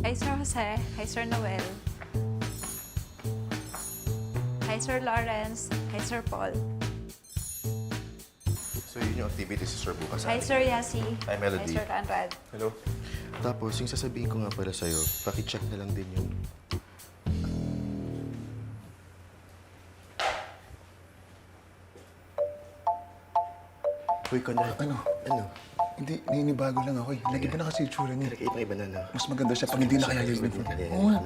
Hi, Sir Jose. Hi, Sir Noel. Hi, Sir Lawrence. Hi, Sir Paul. So yun yung activity sa Sir bukas. Hi, Sir Yasi. Hi, Melody. Hi, Sir Conrad. Hello. Tapos, yung sasabihin ko nga pala sa'yo, pakicheck na lang din yung... Uy, Conrad. Ano? Ano? Hindi, ninibago lang ako eh. Lagi ba na kasi itsura niya? Iba na, no? Mas maganda siya pag hindi na kaya yung uniform. Oo nga.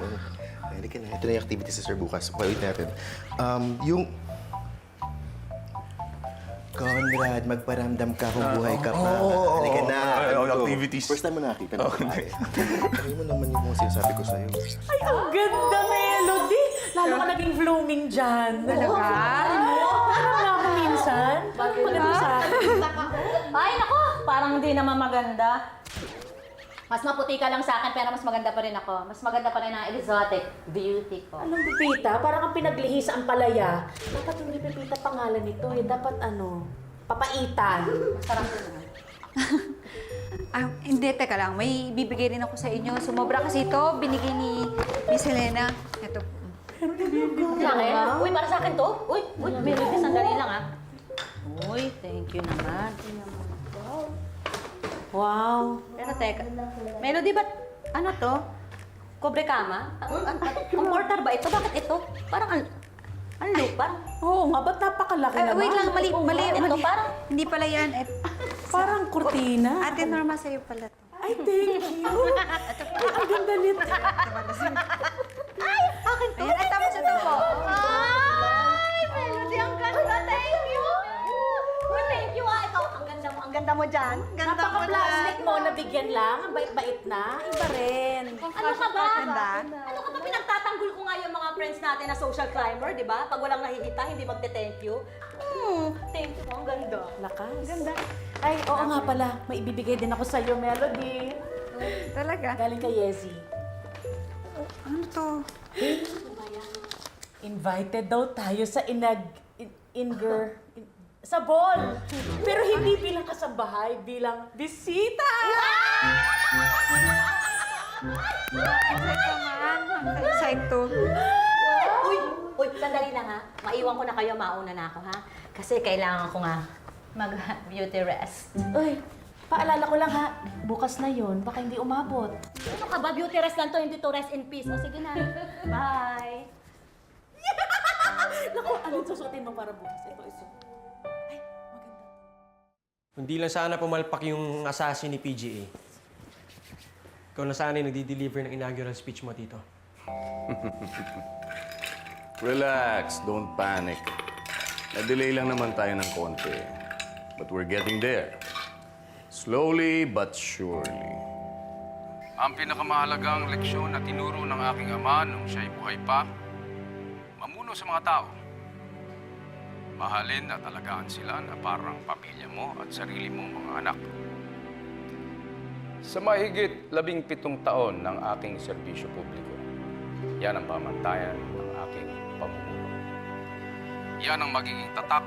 Halika na. Ito na yung activity sa Sir bukas. Wait natin. Yung... Conrad, magparamdam ka kung buhay ka pa. Halika na. Activities. First time mo nakakita ng babae. Ano mo naman yung mga sinasabi ko sa'yo? Ay, ang ganda, Melody! Lalo ka naging blooming dyan. Talaga? Parang na ako minsan. Maganda sa akin. Ay, nako! Parang hindi naman maganda. Mas maputi ka lang sa akin, pero mas maganda pa rin ako. Mas maganda pa rin ang exotic beauty ko. Anong Pepita? Parang kang pinaglihis ang palaya. Dapat hindi Pepita pangalan nito eh. Dapat ano, papaitan. Masarap yun. Hindi, teka lang. May bibigay rin ako sa inyo. Sumobra kasi ito. Binigay ni Miss Helena. Ito. Laki? Uy, para sa akin to? Uy, Melody, sandali lang ah. Uy, thank you naman. Wow. Pero teka, Melody, ba't ano to? Kobre kama? Comforter ba ito? Bakit ito? Parang ang lupa. Oo nga, ba't napakalaki naman? Wait lang, mali. Ito parang... Hindi pala yan. Parang kurtina. Ate Norma, sa'yo pala to. Ay, thank you. Ay, ang ganda nito. Akin to? Ayan, at tapos ito po. Ay, Melody, ang ganda. Thank you. Uy, thank you ah. Ikaw, ang ganda mo dyan. Napaka-plastic mo, nabigyan lang. Ang bait-bait na. Iba rin. Ano ka ba? Ganda. Ano ka ba? Pinagtatanggol ko nga yung mga friends natin na social climber, di ba? Pag walang nakikita, hindi magte-thank you. Thank you. Ang ganda. Lakas. Ganda. Ay, oo nga pala. May ibibigay din ako sa'yo, Melody. Talaga? Galing kay Yezi. Ano to? Invited daw tayo sa sa ball. Pero hindi bilang kasambahay, bilang bisita. Excite naman. Ang excite to. Uy, sandali lang ha. Maiwan ko na kayo, mauna na ako ha. Kasi kailangan ko nga mag-beauty rest. Uy, paalala ko lang ha. Bukas na yon, baka hindi umabot. Ano ka ba? Beauty rest lang to, hindi to rest in peace. O sige na. Bye. Naku, anong susutin mo para bukas? Ito. Ay, maganda. Hindi lang sana pumalpak yung assassin ni PGA. Ikaw na sana yung nagdi-deliver ng inaugural speech mo, Tito. Relax, don't panic. Na-delay lang naman tayo ng konti. But we're getting there. Slowly but surely. Ang pinakamahalagang leksyon na tinuro ng aking ama nung siya'y buhay pa, mamuno sa mga tao. Mahalin at alagaan sila na parang pamilya mo at sarili mong mga anak. Sa mahigit 17 taon ng aking serbisyo publiko, yan ang pamantayan ng aking pamumuno. Yan ang magiging tatak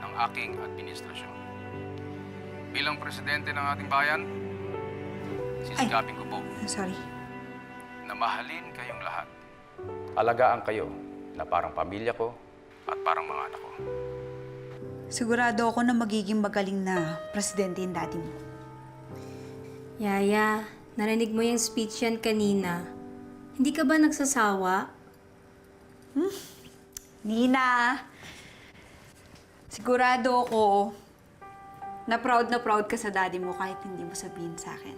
ng aking administrasyon. Bilang presidente ng ating bayan, sisigapin ko po Sorry. na mahalin kayong lahat. Alagaan kayo na parang pamilya ko at parang mga anak ko. Sigurado ako na magiging magaling na presidente yung daddy mo. Yaya, narinig mo yung speech yan kanina. Hindi ka ba nagsasawa? Nina, sigurado ako na proud ka sa daddy mo kahit hindi mo sabihin sa akin.